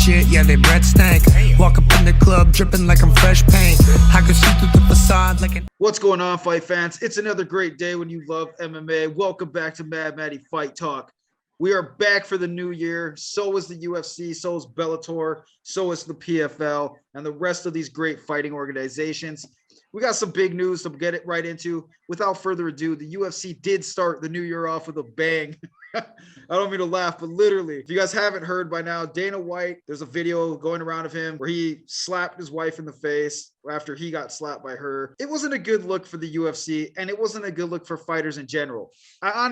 shit, yeah, they breath stank. Walk up in the club, dripping like I'm fresh paint. I can see through the facade like an... What's going on, fight fans? It's another great day when you love MMA. Welcome back to Matty Fight Talk. We are back for the new year. So is the UFC, so is Bellator, so is the PFL, and the rest of these great fighting organizations. We got some big news to get it right into. Without further ado, the UFC did start the new year off with a bang. I don't mean to laugh, but literally, if you guys haven't heard by now, Dana White, there's a video going around of him where he slapped his wife in the face after he got slapped by her. It wasn't a good look for the UFC, and it wasn't a good look for fighters in general. I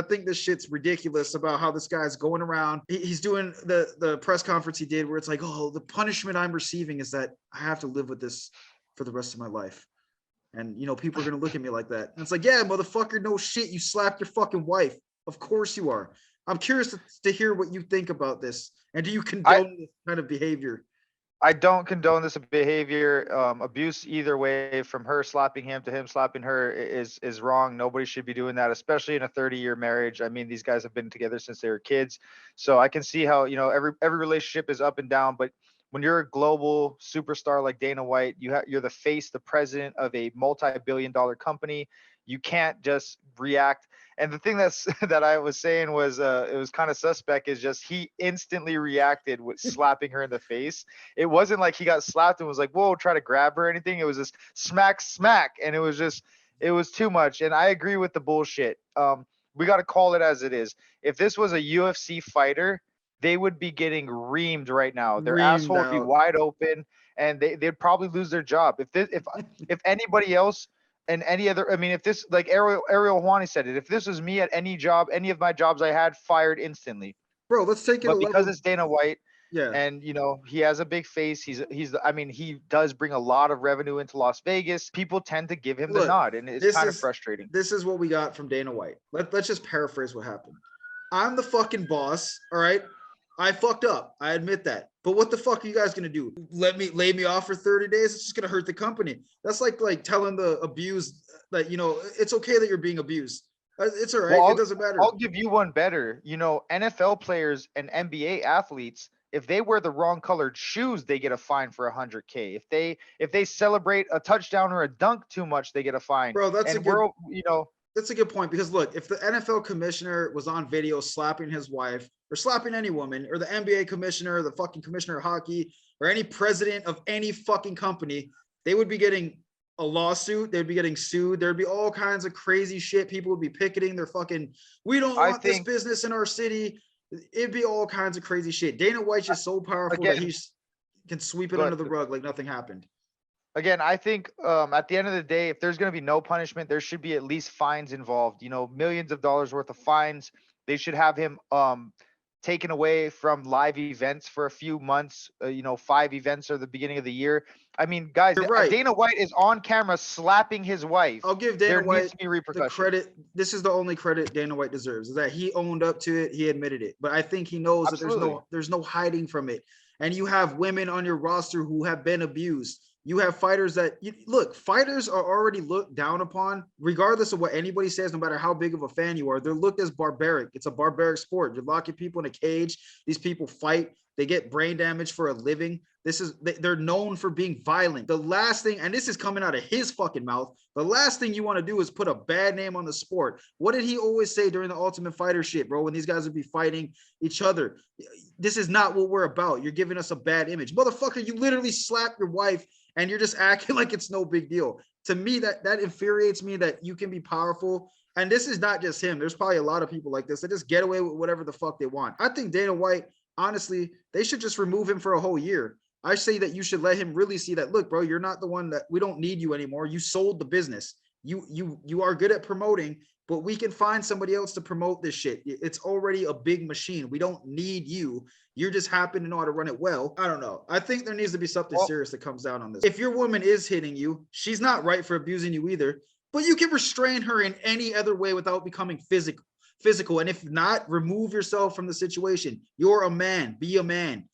think this shit's ridiculous about how this guy's going around. He's doing the press conference he did where it's like, oh, the punishment I'm receiving is that I have to live with this for the rest of my life. And, you know, people are going to look at me like that. And it's like, yeah, motherfucker, no shit. You slapped your fucking wife. Of course you are. I'm curious to hear what you think about this. And do you condone this kind of behavior? I don't condone this behavior. Abuse either way, from her slapping him to him slapping her, is wrong. Nobody should be doing that, especially in a 30-year marriage. I mean, these guys have been together since they were kids. So I can see how, you know, every relationship is up and down, but when you're a global superstar like Dana White, you're the face, the president of a multi-billion-dollar company. You can't just react. And the thing that I was saying was it was kind of suspect is just he instantly reacted with slapping her in the face. It wasn't like he got slapped and was like, whoa, try to grab her or anything. It was just smack, smack. And it was too much. And I agree with the bullshit. We got to call it as it is. If this was a UFC fighter, they would be getting reamed right now. Their asshole would be wide open, and they'd probably lose their job. If anybody else and any other, I mean, if this, like Ariel Helwani said it, if this was me at any job, any of my jobs I had, fired instantly. Bro, let's take it. But because it's Dana White, yeah, and you know he has a big face. I mean, he does bring a lot of revenue into Las Vegas. People tend to give him the nod, and it's kind of frustrating. This is what we got from Dana White. Let's just paraphrase what happened. I'm the fucking boss, all right? I fucked up. I admit that. But what the fuck are you guys going to do? Lay me off for 30 days? It's just going to hurt the company. That's like telling the abused that, you know, it's okay that you're being abused. It's all right. Well, it doesn't matter. I'll give you one better. You know, NFL players and NBA athletes, if they wear the wrong colored shoes, they get a fine for $100K. If they celebrate a touchdown or a dunk too much, they get a fine. Bro, that's a good point, because look, if the NFL commissioner was on video slapping his wife or slapping any woman, or the NBA commissioner, the fucking commissioner of hockey, or any president of any fucking company, they would be getting a lawsuit. They'd be getting sued. There'd be all kinds of crazy shit. People would be picketing their fucking, we don't want this business in our city. It'd be all kinds of crazy shit. Dana White's just so powerful that he can sweep it under the rug like nothing happened. Again, I think at the end of the day, if there's going to be no punishment, there should be at least fines involved. You know, millions of dollars worth of fines. They should have him taken away from live events for a few months. 5 events are the beginning of the year. I mean, guys, right. Dana White is on camera slapping his wife. I'll give Dana White the credit. This is the only credit Dana White deserves, is that he owned up to it. He admitted it. But I think he knows Absolutely. That there's no hiding from it. And you have women on your roster who have been abused. You have fighters fighters are already looked down upon, regardless of what anybody says, no matter how big of a fan you are. They're looked as barbaric. It's a barbaric sport. You're locking people in a cage. These people fight. They get brain damage for a living. They're known for being violent. The last thing, and this is coming out of his fucking mouth, the last thing you want to do is put a bad name on the sport. What did he always say during the Ultimate Fighter shit, bro, when these guys would be fighting each other? This is not what we're about. You're giving us a bad image. Motherfucker, you literally slapped your wife and you're just acting like it's no big deal. To me, that infuriates me, that you can be powerful. And this is not just him. There's probably a lot of people like this that just get away with whatever the fuck they want. I think Dana White, honestly, they should just remove him for a whole year. I say that you should let him really see that, look, bro, you're not the one, that we don't need you anymore. You sold the business. You are good at promoting, but we can find somebody else to promote this shit. It's already a big machine. We don't need you. You just happen to know how to run it well. I don't know. I think there needs to be something serious that comes down on this. If your woman is hitting you, she's not right for abusing you either, but you can restrain her in any other way without becoming physical. And if not, remove yourself from the situation. You're a man. Be a man.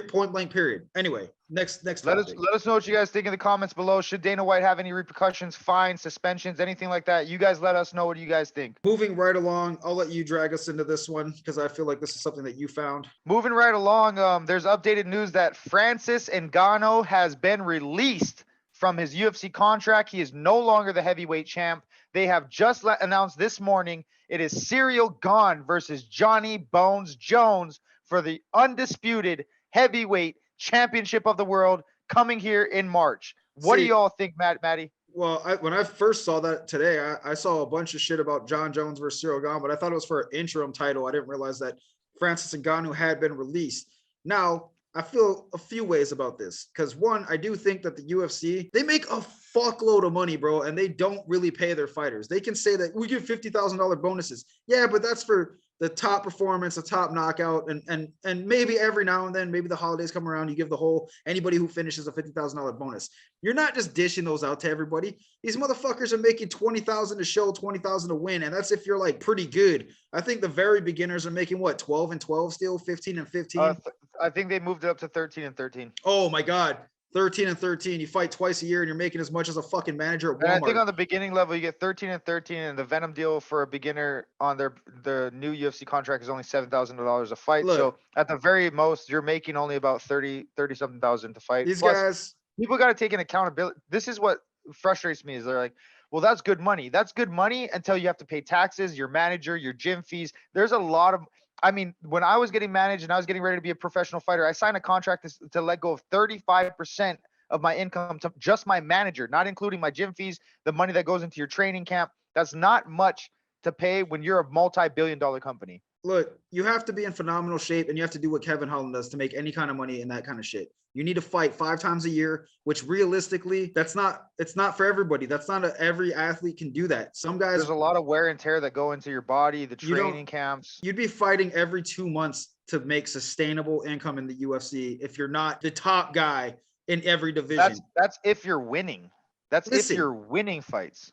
Point blank. Period. Anyway, next Let topic. us know what you guys think in the comments below. Should Dana White have any repercussions, fines, suspensions, anything like that? You guys let us know what you guys think. Moving right along, I'll let you drag us into this one because I feel like this is something that you found. Moving right along, there's updated news that Francis Ngannou has been released from his UFC contract. He is no longer the heavyweight champ. They have just announced this morning it is Cyril Gane versus Johnny Bones Jones for the undisputed heavyweight championship of the world coming here in March. What do y'all think, Matty? Well, when I first saw that today, I saw a bunch of shit about John Jones versus Cyril Gane, but I thought it was for an interim title. I didn't realize that Francis Ngannou had been released. Now, I feel a few ways about this because one, I do think that the UFC, they make a fuckload of money, bro, and they don't really pay their fighters. They can say that we give $50,000 bonuses. Yeah, but that's for the top performance, the top knockout, and maybe every now and then, maybe the holidays come around, you give the whole anybody who finishes a $50,000 bonus. You're not just dishing those out to everybody. These motherfuckers are making $20,000 to show, $20,000 to win, and that's if you're like pretty good. I think the very beginners are making what, 12 and 12 still, 15 and 15. I think they moved it up to 13 and 13. Oh my God. 13 and 13. You fight twice a year and you're making as much as a fucking manager at Walmart. And I think on the beginning level, you get 13 and 13, and the Venom deal for a beginner on the new UFC contract is only $7,000 a fight. Look, so at the very most, you're making only about 30 something thousand to fight. These Plus, guys, people got to take an accountability. This is what frustrates me is they're like, well, that's good money. That's good money until you have to pay taxes, your manager, your gym fees. There's a lot of, I mean, when I was getting managed and I was getting ready to be a professional fighter, I signed a contract to let go of 35% of my income to just my manager, not including my gym fees, the money that goes into your training camp. That's not much to pay when you're a multi-billion-dollar company. Look, you have to be in phenomenal shape and you have to do what Kevin Holland does to make any kind of money in that kind of shit. You need to fight 5 times a year, which realistically, it's not for everybody. That's not every athlete can do that. Some guys, there's a lot of wear and tear that go into your body, the training camps. You'd be fighting every 2 months to make sustainable income in the UFC if you're not the top guy in every division. That's if you're winning. If you're winning fights.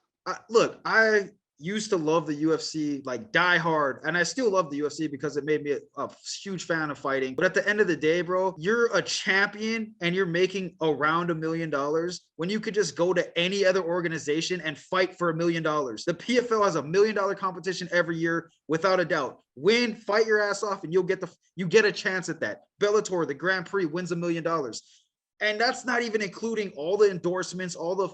Look, I used to love the UFC, like die hard, and I still love the UFC because it made me a huge fan of fighting. But at the end of the day, bro, you're a champion and you're making around $1 million when you could just go to any other organization and fight for $1 million. The PFL has $1 million competition every year, without a doubt. Win, fight your ass off, and you get a chance at that. Bellator, the Grand Prix, wins $1 million. And that's not even including all the endorsements, all the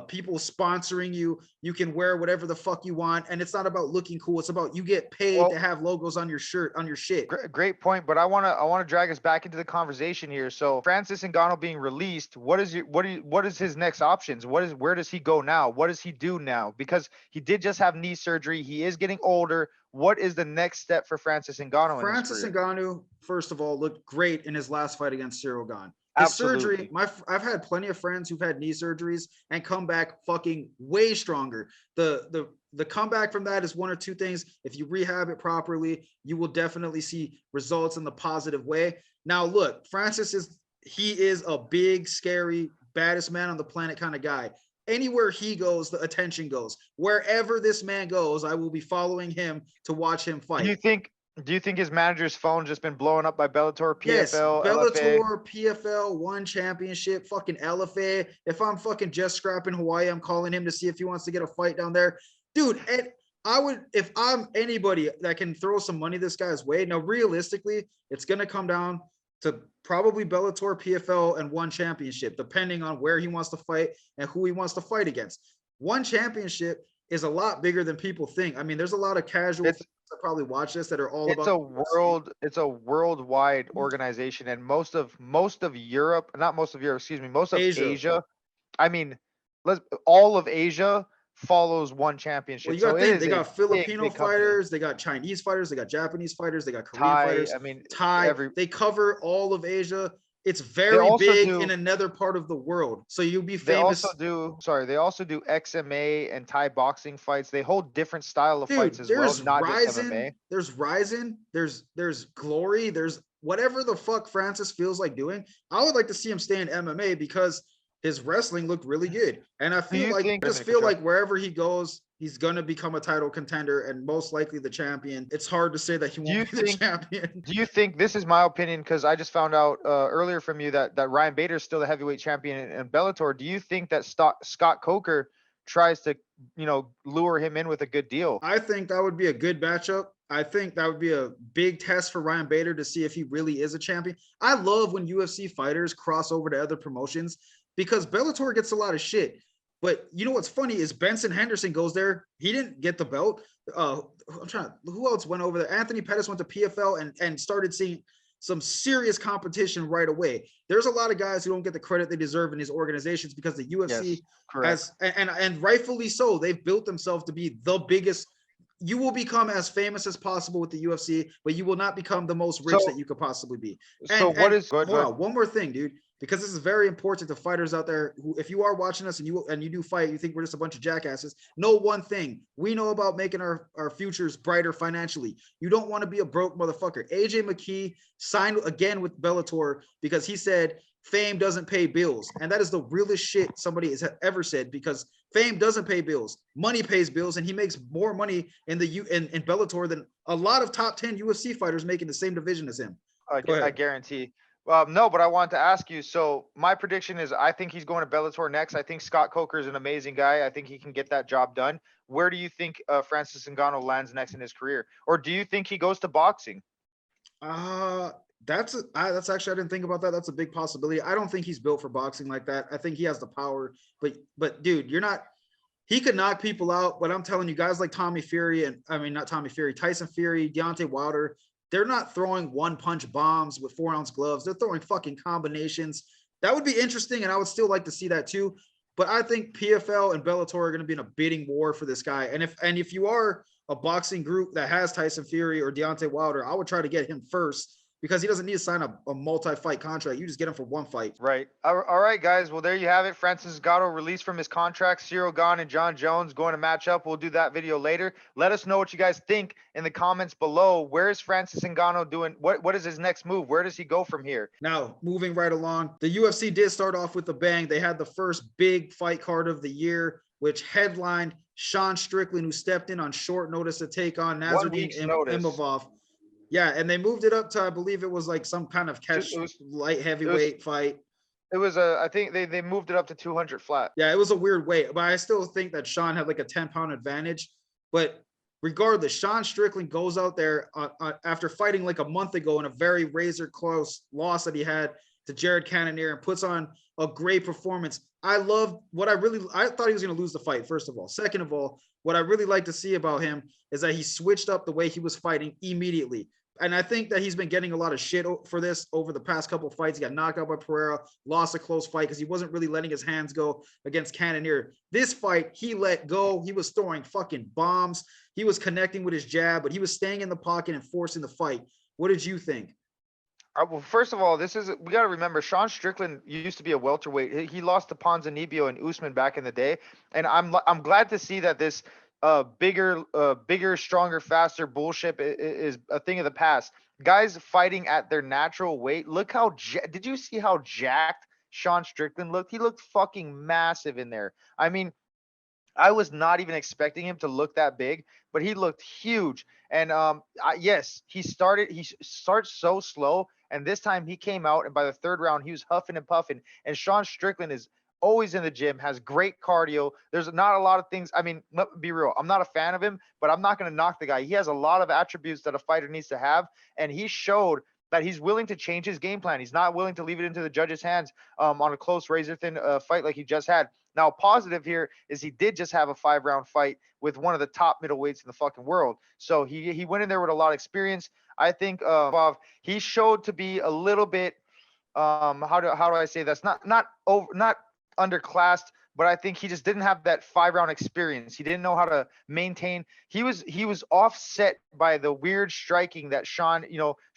people sponsoring you. You can wear whatever the fuck you want, and it's not about looking cool. It's about you get paid to have logos on your shirt, on your shit. Great point, but I want to drag us back into the conversation here. So Francis Ngannou being released, what is his next options? Where does he go now? What does he do now? Because he did just have knee surgery. He is getting older. What is the next step for Francis Ngannou? Francis Ngannou, first of all, looked great in his last fight against Cyril Gane. His surgery, I've had plenty of friends who've had knee surgeries and come back fucking way stronger. The comeback from that is one or two things. If you rehab it properly, you will definitely see results in the positive way. Now, look, Francis is a big, scary, baddest man on the planet kind of guy. Anywhere he goes, the attention goes. Wherever this man goes, I will be following him to watch him fight. Do you think his manager's phone just been blowing up by Bellator, PFL, yes, LFA? Bellator, PFL, one championship, fucking LFA. If I'm fucking just scrapping Hawaii, I'm calling him to see if he wants to get a fight down there. Dude, and I would, if I'm anybody that can throw some money this guy's way. Now, realistically, it's going to come down to probably Bellator, PFL, and one championship, depending on where he wants to fight and who he wants to fight against. One championship is a lot bigger than people think. I mean, there's a lot of casual that probably watch this that are all about. It's a worldwide organization, and most of Europe, not most of Europe, excuse me, most of Asia. I mean, all of Asia follows one championship. Well, they got Filipino fighters, they got Chinese fighters, they got Japanese fighters, they got Korean fighters. I mean, they cover all of Asia. It's very big in another part of the world. So you'll be famous. They also do XMA and Thai boxing fights. They hold different style of fights as well, not just MMA. There's Ryzen, there's Glory, there's whatever the fuck Francis feels like doing. I would like to see him stay in MMA because his wrestling looked really good. And I Do you think just feel like wherever he goes, he's gonna become a title contender and most likely the champion. It's hard to say that he won't be the champion. Do you think, this is my opinion, because I just found out earlier from you that Ryan Bader is still the heavyweight champion in Bellator. Do you think that Scott Coker tries to, lure him in with a good deal? I think that would be a good matchup. I think that would be a big test for Ryan Bader to see if he really is a champion. I love when UFC fighters cross over to other promotions because Bellator gets a lot of shit. But you know what's funny is Benson Henderson goes there. He didn't get the belt. Who else went over there? Anthony Pettis went to PFL and started seeing some serious competition right away. There's a lot of guys who don't get the credit they deserve in these organizations because the UFC has, and rightfully so, they've built themselves to be the biggest. You will become as famous as possible with the UFC, but you will not become the most rich that you could possibly be. Hold on, one more thing, dude, because this is very important to fighters out there who, if you are watching us and you do fight, you think we're just a bunch of jackasses. Know one thing: we know about making our futures brighter financially. You don't want to be a broke motherfucker. AJ McKee signed again with Bellator because he said fame doesn't pay bills, and that is the realest shit somebody has ever said, because fame doesn't pay bills. Money pays bills, and he makes more money in Bellator than a lot of top 10 UFC fighters making the same division as him. I guarantee. No, but I wanted to ask you. So my prediction is I think he's going to Bellator next. I think Scott Coker is an amazing guy. I think he can get that job done. Where do you think Francis Ngannou lands next in his career? Or do you think he goes to boxing? That's actually, I didn't think about that. That's a big possibility. I don't think he's built for boxing like that. I think he has the power, but dude, he could knock people out. But I'm telling you, guys like Tyson Fury, Deontay Wilder, they're not throwing one punch bombs with 4-ounce gloves. They're throwing fucking combinations. That would be interesting, and I would still like to see that too. But I think PFL and Bellator are going to be in a bidding war for this guy. And if you are a boxing group that has Tyson Fury or Deontay Wilder, I would try to get him first, because he doesn't need to sign a multi-fight contract. You just get him for one fight. Right. All right, guys. Well, there you have it. Francis Ngannou released from his contract. Cyril Gane and John Jones going to match up. We'll do that video later. Let us know what you guys think in the comments below. Where is Francis Ngannou doing? What is his next move? Where does he go from here? Now, moving right along, the UFC did start off with a bang. They had the first big fight card of the year, which headlined Sean Strickland, who stepped in on short notice to take on Nasruddin Imavov. Yeah, and they moved it up to, I believe it was like some kind of light heavyweight fight. It was I think they moved it up to 200 flat. Yeah, it was a weird weight, but I still think that Sean had like a 10-pound advantage. But regardless, Sean Strickland goes out there after fighting like a month ago in a very razor close loss that he had to Jared Cannonier, and puts on a great performance. I thought he was going to lose the fight, first of all. Second of all, what I really like to see about him is that he switched up the way he was fighting immediately. And I think that he's been getting a lot of shit for this over the past couple of fights. He got knocked out by Pereira, lost a close fight because he wasn't really letting his hands go against Cannonier. This fight, he let go. He was throwing fucking bombs. He was connecting with his jab, but he was staying in the pocket and forcing the fight. What did you think? Well, first of all, we got to remember, Sean Strickland used to be a welterweight. He lost to Ponzinibbio and Usman back in the day. And I'm glad to see that this bigger, stronger, faster bullshit is a thing of the past. Guys fighting at their natural weight. Look how did you see how jacked Sean Strickland looked? He looked fucking massive in there. I mean, I was not even expecting him to look that big, but he looked huge. And yes, he starts so slow, and this time he came out, and by the third round he was huffing and puffing. And Sean Strickland is always in the gym, has great cardio. There's not a lot of things. I mean, let's be real, I'm not a fan of him, but I'm not going to knock the guy. He has a lot of attributes that a fighter needs to have, and he showed that he's willing to change his game plan. He's not willing to leave it into the judges' hands on a close, razor-thin fight like he just had. Now, positive here is he did just have a 5-round fight with one of the top middleweights in the fucking world. So he went in there with a lot of experience. I think he showed to be a little bit how do I say that's not underclassed, but I think he just didn't have that 5-round experience. He didn't know how to maintain. He was offset by the weird striking that Sean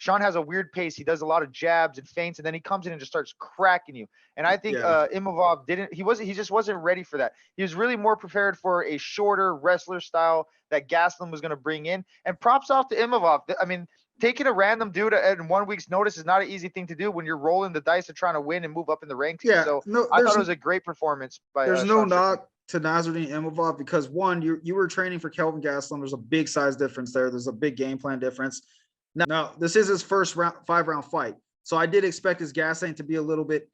has a weird pace. He does a lot of jabs and feints, and then he comes in and just starts cracking you. And I think Imavov he just wasn't ready for that. He was really more prepared for a shorter wrestler style that Gastelum was going to bring in. And props off to Imavov. I mean, taking a random dude in 1 week's notice is not an easy thing to do when you're rolling the dice and trying to win and move up in the rankings. Yeah, So no, I thought it was a great performance by there's no Sean Strickland. knock to Nasruddin Imavov because one, you were training for Kelvin Gastelum. There's a big size difference there. There's a big game plan difference. Now this is his first 5-round fight, so I did expect his gas tank to be a little bit,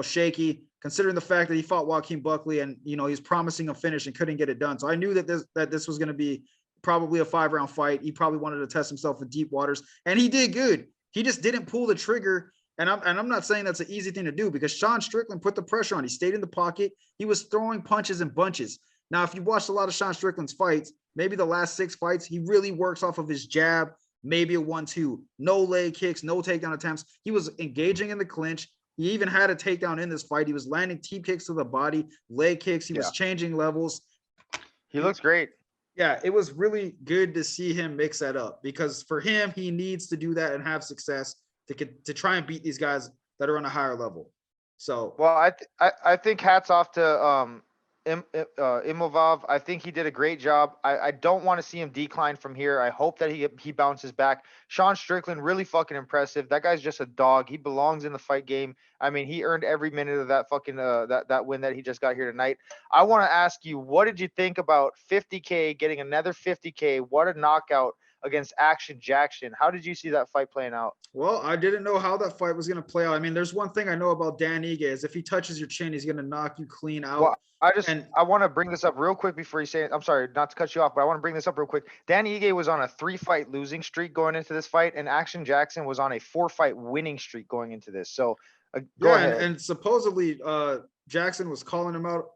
shaky, considering the fact that he fought Joaquin Buckley and he's promising a finish and couldn't get it done. So I knew that this was going to be probably a 5-round fight. He probably wanted to test himself in deep waters, and he did good. He just didn't pull the trigger. And I'm not saying that's an easy thing to do because Sean Strickland put the pressure on. He stayed in the pocket. He was throwing punches in bunches. Now, if you watched a lot of Sean Strickland's fights, maybe the last 6 fights, he really works off of his jab, maybe a 1-2, no leg kicks, no takedown attempts. He was engaging in the clinch. He even had a takedown in this fight. He was landing teep kicks to the body, leg kicks. He was changing levels. He looks great. Yeah, it was really good to see him mix that up because for him, he needs to do that and have success to try and beat these guys that are on a higher level. So, well, I think hats off to Imavov. I think he did a great job. I don't want to see him decline from here. I hope that he bounces back. Sean Strickland, really fucking impressive. That guy's just a dog. He belongs in the fight game. I mean, he earned every minute of that fucking that win that he just got here tonight. I want to ask you, what did you think about 50K getting another 50K? What a knockout against Action Jackson. How did you see that fight playing out? Well, I didn't know how that fight was going to play out. I mean, there's one thing I know about Dan Ige is if he touches your chin, he's going to knock you clean out. Well, I want to bring this up real quick before you say it. I'm sorry, not to cut you off, but I want to bring this up real quick. Dan Ige was on a 3-fight losing streak going into this fight, and Action Jackson was on a 4-fight winning streak going into this. So go ahead. And supposedly Jackson was calling him out,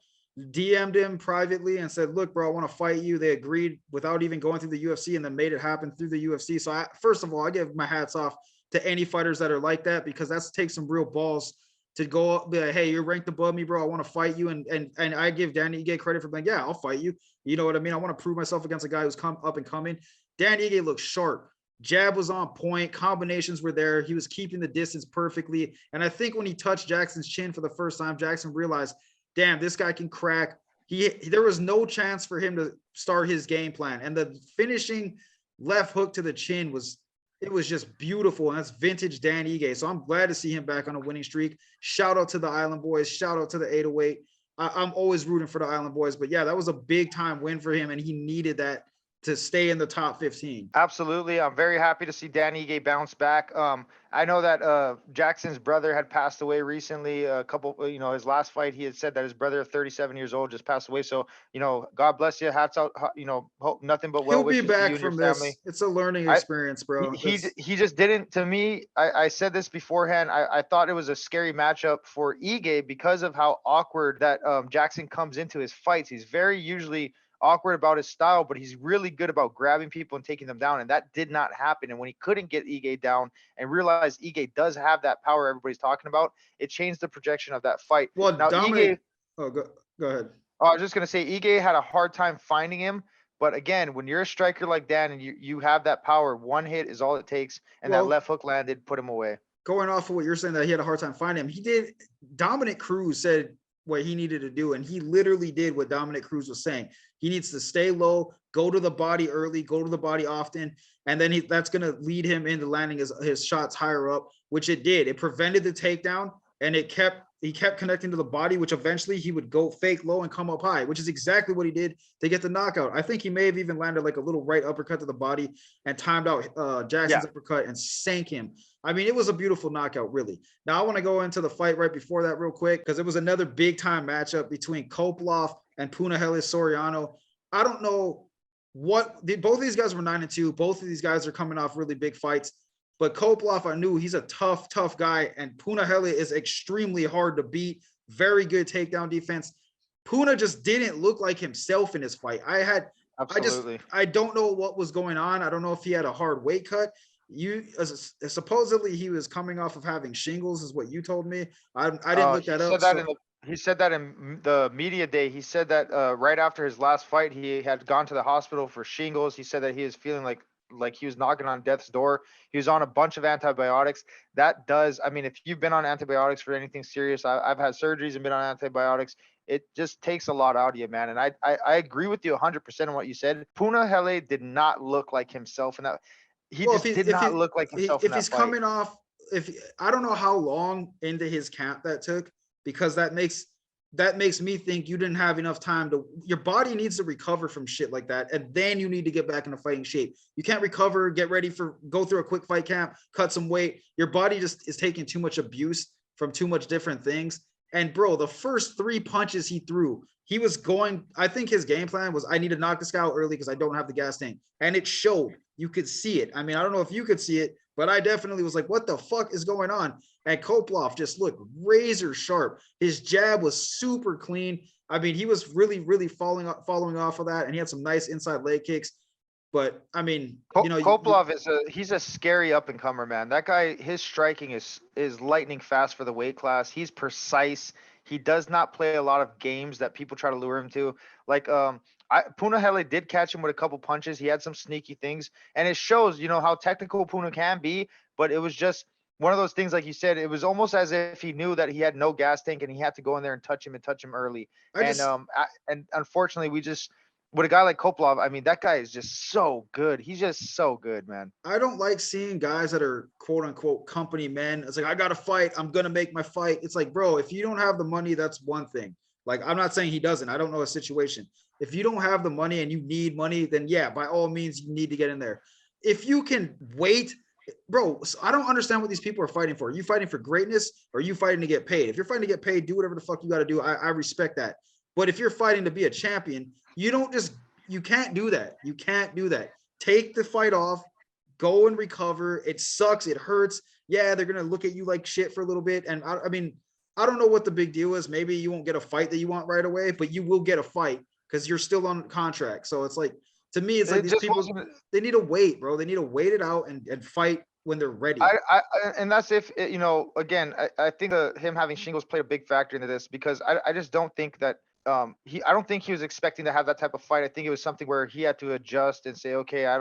DM'd him privately and said, look, bro, I want to fight you. They agreed without even going through the UFC and then made it happen through the UFC. So first of all, I give my hats off to any fighters that are like that because that's takes some real balls to go up, be like, hey, you're ranked above me, bro. I want to fight you. And I give Danny Ige credit for being, yeah, I'll fight you. You know what I mean? I want to prove myself against a guy who's come up and coming. Danny Ige looked sharp. Jab was on point. Combinations were there. He was keeping the distance perfectly. And I think when he touched Jackson's chin for the first time, Jackson realized, damn, this guy can crack. There was no chance for him to start his game plan. And the finishing left hook to the chin was just beautiful. And that's vintage Dan Ige. So I'm glad to see him back on a winning streak. Shout out to the Island Boys. Shout out to the 808. I'm always rooting for the Island Boys. But yeah, that was a big time win for him. And he needed that to stay in the top 15. Absolutely. I'm very happy to see Dan Ige bounce back. I know that Jackson's brother had passed away recently. His last fight, he had said that his brother, 37 years old, just passed away. So, God bless you. Hats out, hope nothing but well wishes to you and your family. He'll be back from this. It's a learning experience, bro. He just didn't, to me, I said this beforehand, I thought it was a scary matchup for Ige because of how awkward that Jackson comes into his fights. He's very usually awkward about his style, but he's really good about grabbing people and taking them down. And that did not happen. And when he couldn't get Ige down and realized Ige does have that power everybody's talking about, it changed the projection of that fight. Well, now Ige, go ahead. I was just going to say, Ige had a hard time finding him. But again, when you're a striker like Dan and you have that power, one hit is all it takes. And that left hook landed, put him away. Going off of what you're saying, that he had a hard time finding him. Dominic Cruz said what he needed to do. And he literally did what Dominic Cruz was saying. He needs to stay low, go to the body early, go to the body often. And then that's going to lead him into landing his shots higher up, which it did. It prevented the takedown and he kept connecting to the body, which eventually he would go fake low and come up high, which is exactly what he did to get the knockout. I think he may have even landed like a little right uppercut to the body and timed out Jackson's uppercut and sank him. I mean, it was a beautiful knockout, really. Now, I want to go into the fight right before that real quick because it was another big-time matchup between Kopilov and Punahele Soriano. I don't know both of these guys were 9-2. Both of these guys are coming off really big fights. But Kopilov, I knew he's a tough guy. And Punahele is extremely hard to beat. Very good takedown defense. Puna just didn't look like himself in his fight. I don't know what was going on. I don't know if he had a hard weight cut. Supposedly he was coming off of having shingles is what you told me. I didn't look that up. He said that in the media day. He said that right after his last fight, he had gone to the hospital for shingles. He said that he was feeling like he was knocking on death's door. He was on a bunch of antibiotics. If you've been on antibiotics for anything serious, I've had surgeries and been on antibiotics. It just takes a lot out of you, man. And I agree with you 100% on what you said. Punahele did not look like himself in that. he Well, just did not look like himself in if that he's fight. coming off, if I don't know how long into his camp that took, because that makes me think you didn't have enough time to. Your body needs to recover from shit like that, and then you need to get back into fighting shape. You can't recover, get ready for, go through a quick fight camp, cut some weight. Your body just is taking too much abuse from too much different things. And bro, the first 3 punches he threw, he was going. I think his game plan was, I need to knock this guy out early because I don't have the gas tank, and it showed. You could see it. I mean, I don't know if you could see it, but I definitely was like, what the fuck is going on? And Koploff just looked razor sharp. His jab was super clean. I mean, he was really following off of that, and he had some nice inside leg kicks. But I mean, Koploff he's a scary up and comer, man. That guy, his striking is lightning fast for the weight class. He's precise. He does not play a lot of games that people try to lure him to. Like Punahele did catch him with a couple punches. He had some sneaky things, and it shows, how technical Puna can be. But it was just one of those things, like you said, it was almost as if he knew that he had no gas tank and he had to go in there and touch him early. And unfortunately, with a guy like Koploff, I mean, that guy is just so good. He's just so good, man. I don't like seeing guys that are quote unquote company men. It's like, I got to fight. I'm going to make my fight. It's like, bro, if you don't have the money, that's one thing. Like, I'm not saying he doesn't. I don't know a situation. If you don't have the money and you need money, then yeah, by all means, you need to get in there. If you can wait, bro, I don't understand what these people are fighting for. Are you fighting for greatness, or are you fighting to get paid? If you're fighting to get paid, do whatever the fuck you got to do. I respect that. But if you're fighting to be a champion, you can't do that. You can't do that. Take the fight off, go and recover. It sucks. It hurts. Yeah, they're going to look at you like shit for a little bit. And I mean, I don't know what the big deal is. Maybe you won't get a fight that you want right away, but you will get a fight because you're still on contract. So it's like, to me, it's like these people, they need to wait, bro. They need to wait it out and fight when they're ready. And that's if, again, I think him having shingles played a big factor into this, because I just don't think that I don't think he was expecting to have that type of fight. I think it was something where he had to adjust and say, okay, I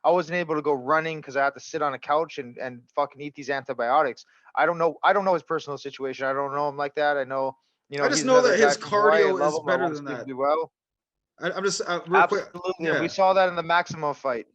wasn't able to go running because I had to sit on a couch and fucking eat these antibiotics. I don't know his personal situation. I don't know him like that. I know, I just know that his cardio is better than that. Well, I'm just real quick. Yeah. We saw that in the Maximov fight.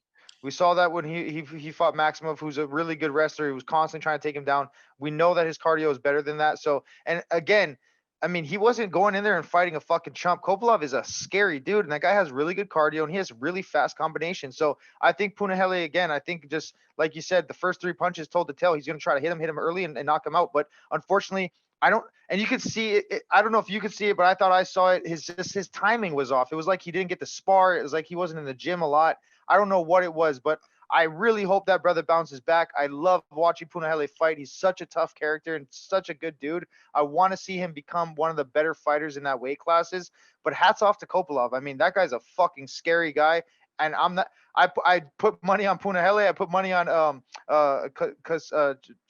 We saw that when he fought Maximov, who's a really good wrestler. He was constantly trying to take him down. We know that his cardio is better than that. So, and again, I mean, he wasn't going in there and fighting a fucking chump. Kopolov is a scary dude, and that guy has really good cardio, and he has really fast combinations. So I think Punahele, again, I think just like you said, the first 3 punches told the tale. He's going to try to hit him early and knock him out. But unfortunately, and you could see it. I don't know if you could see it, but I thought I saw it. His timing was off. It was like he didn't get to spar. It was like he wasn't in the gym a lot. I don't know what it was, but I really hope that brother bounces back. I love watching Punahele fight. He's such a tough character and such a good dude. I want to see him become one of the better fighters in that weight classes. But hats off to Kopolov. I mean, that guy's a fucking scary guy. And I'm not. I put money on Punahele. I put money on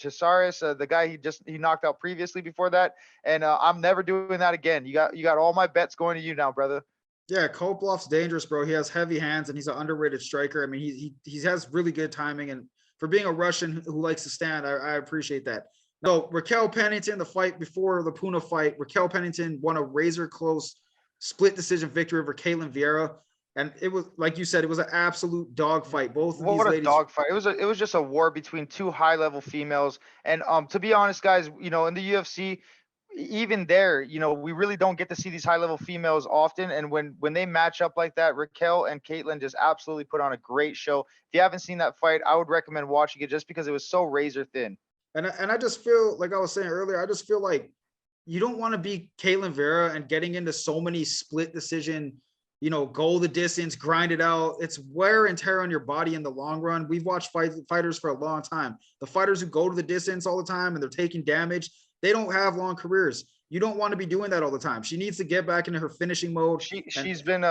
Cesaris, the guy he knocked out previously before that. And I'm never doing that again. You got all my bets going to you now, brother. Yeah, Koplov's dangerous, bro. He has heavy hands and he's an underrated striker. I mean, he has really good timing, and for being a Russian who likes to stand, I appreciate that. No, Raquel Pennington, the fight before the Puna fight, Raquel Pennington won a razor close split decision victory over Caitlin Vieira. And it was, like you said, it was an absolute dogfight. Both of these ladies. What a dogfight! It was just a war between 2 high-level females. And to be honest, guys, in the UFC, even there, we really don't get to see these high-level females often. And when they match up like that, Raquel and Caitlin just absolutely put on a great show. If you haven't seen that fight, I would recommend watching it just because it was so razor thin. And I just feel like I was saying earlier, I just feel like you don't want to be Caitlin Vieira and getting into so many split decision, go the distance, grind it out. It's wear and tear on your body in the long run. We've watched fighters for a long time. The fighters who go to the distance all the time and they're taking damage, they don't have long careers. You don't want to be doing that all the time. She needs to get back into her finishing mode. She's been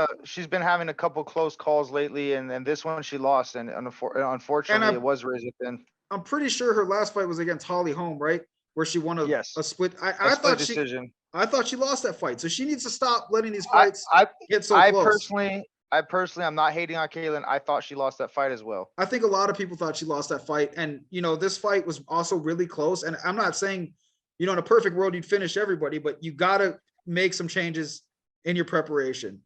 having a couple close calls lately, and this one she lost, and unfortunately it was razor thin. I'm pretty sure her last fight was against Holly Holm, right? Where she won a split. I thought decision. I thought she lost that fight, so she needs to stop letting these fights get so close. I personally, I'm not hating on Caitlin. I thought she lost that fight as well. I think a lot of people thought she lost that fight, and this fight was also really close. And I'm not saying, in a perfect world you'd finish everybody, but you gotta make some changes in your preparation.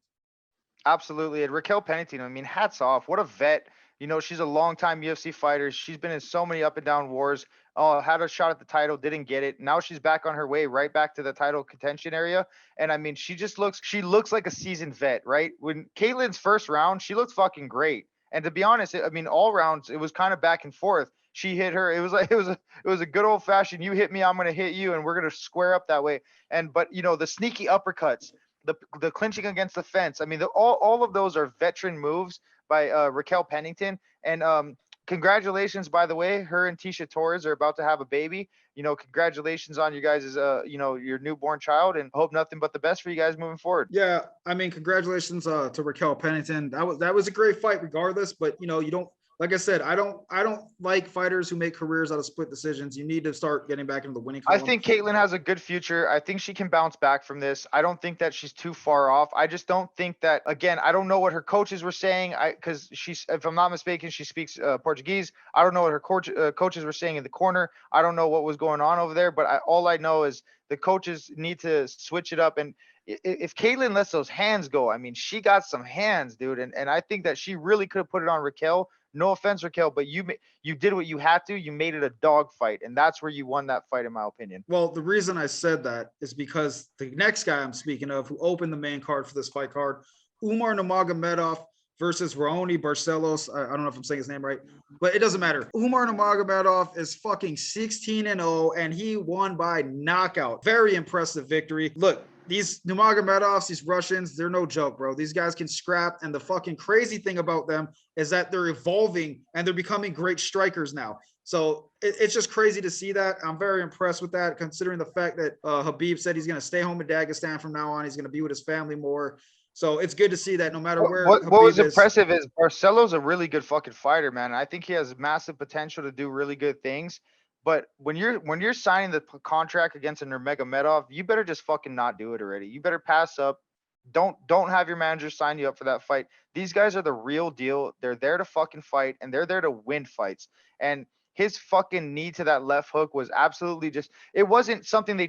Absolutely, and Raquel Pennington. I mean, hats off. What a vet. You know, she's a longtime UFC fighter. She's been in so many up and down wars. Had a shot at the title, didn't get it. Now she's back on her way right back to the title contention area. And I mean, she looks like a seasoned vet, right? When Caitlin's first round, she looked fucking great. And to be honest, I mean, all rounds, it was kind of back and forth. She hit her. It was a good old fashioned, you hit me, I'm going to hit you, and we're going to square up that way. But you know, the sneaky uppercuts, the clinching against the fence. I mean, all of those are veteran moves by Raquel Pennington. And congratulations, by the way, her and Tisha Torres are about to have a baby. You know, congratulations on you guys' you know, your newborn child, and hope nothing but the best for you guys moving forward. Yeah, I mean, congratulations to Raquel Pennington. That was a great fight regardless, but you know, you don't, like I said, I don't like fighters who make careers out of split decisions. You need to start getting back into the winning column. I think Caitlin has a good future. I think she can bounce back from this. I don't think that she's too far off. I just don't think that, again, I don't know what her coaches were saying. Because she's, if I'm not mistaken, she speaks Portuguese. I don't know what her coaches were saying in the corner. I don't know what was going on over there, but all I know is the coaches need to switch it up. And if Caitlin lets those hands go, I mean, she got some hands, dude. And I think that she really could have put it on Raquel. No offense, Raquel, but you did what you had to. You made it a dog fight, and that's where you won that fight, in my opinion. Well, the reason I said that is because the next guy I'm speaking of, who opened the main card for this fight card, Umar Nurmagomedov versus Raoni Barcelos. I don't know if I'm saying his name right, but it doesn't matter. Umar Nurmagomedov is fucking 16-0, and he won by knockout. Very impressive victory. Look, these Nurmagomedovs, these Russians, they're no joke, bro. These guys can scrap, and the fucking crazy thing about them is that they're evolving and they're becoming great strikers now. So it's just crazy to see that. I'm very impressed with that, considering the fact that Khabib said he's going to stay home in Dagestan from now on. He's going to be with his family more. So it's good to see that no matter where. What was impressive is Barcelo's a really good fucking fighter, man. I think he has massive potential to do really good things. But when you're signing the contract against a Nurmagomedov, you better just fucking not do it already. You better pass up. Don't have your manager sign you up for that fight. These guys are the real deal. They're there to fucking fight, and they're there to win fights. And his fucking knee to that left hook was absolutely just, it wasn't something they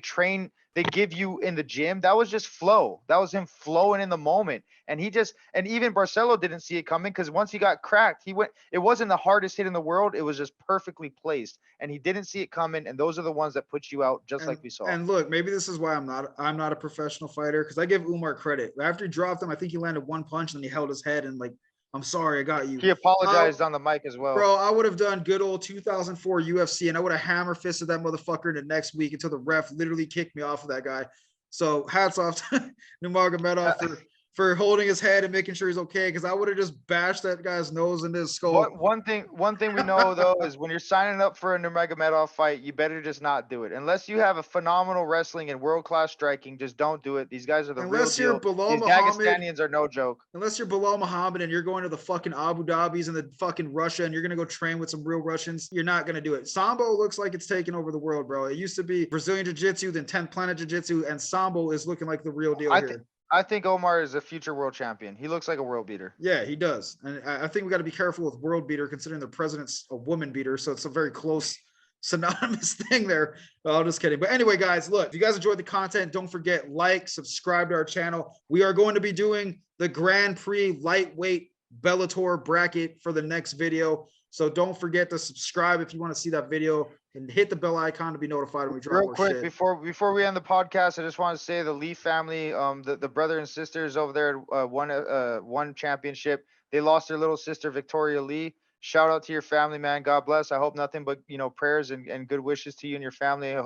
give you in the gym. That was just flow. That was him flowing in the moment. And even Barcelo didn't see it coming, because once he got cracked, it wasn't the hardest hit in the world. It was just perfectly placed, and he didn't see it coming. And those are the ones that put you out, just like we saw. And look, maybe this is why I'm not a professional fighter, because I give Umar credit. After he dropped him, I think he landed one punch and he held his head and like, I'm sorry, I got you. He apologized on the mic as well. Bro, I would have done good old 2004 UFC, and I would have hammer fisted that motherfucker in the next week until the ref literally kicked me off of that guy. So hats off to Nurmagomedov for holding his head and making sure he's okay, because I would have just bashed that guy's nose into his skull. One thing we know, though, is when you're signing up for a Nurmagomedov fight, you better just not do it. Unless you have a phenomenal wrestling and world-class striking, just don't do it. These guys are the real deal. Unless you're Bilal These Muhammad, Dagestanians are no joke. Unless you're Bilal Muhammad and you're going to the fucking Abu Dhabis and the fucking Russia, and you're going to go train with some real Russians, you're not going to do it. Sambo looks like it's taking over the world, bro. It used to be Brazilian Jiu-Jitsu, then 10th Planet Jiu-Jitsu, and Sambo is looking like the real deal here. I think Omar is a future world champion. He looks like a world beater. Yeah, he does. And I think we got to be careful with world beater, considering the president's a woman beater. So it's a very close synonymous thing there. I'm just kidding. But anyway, guys, look, if you guys enjoyed the content, don't forget, like, subscribe to our channel. We are going to be doing the Grand Prix lightweight Bellator bracket for the next video. So don't forget to subscribe if you want to see that video, and hit the bell icon to be notified when we drop more shit. Real quick, before we end the podcast, I just want to say the Lee family, the brother and sisters over there won championship. They lost their little sister, Victoria Lee. Shout out to your family, man. God bless. I hope nothing but, prayers and good wishes to you and your family. I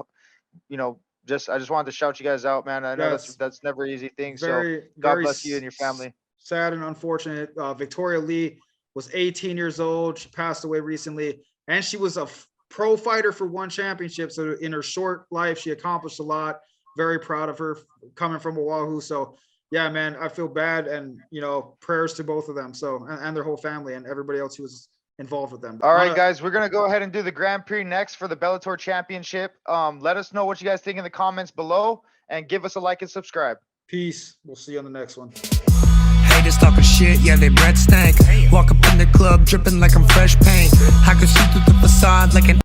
just wanted to shout you guys out, man. I know that's never an easy thing. So God bless you and your family. Sad and unfortunate. Victoria Lee was 18 years old. She passed away recently, and she was a pro fighter for one championship. So in her short life, she accomplished a lot. Very proud of her coming from Oahu. So yeah, man, I feel bad, and prayers to both of them. So and their whole family and everybody else who was involved with them. All right, guys, we're gonna go ahead and do the Grand Prix next for the Bellator Championship. Let us know what you guys think in the comments below, and give us a like and subscribe. Peace. We'll see you on the next one. Haters talking shit, yeah, they breath stank. Walk up in the club dripping like I'm fresh paint. I can see through the facade like an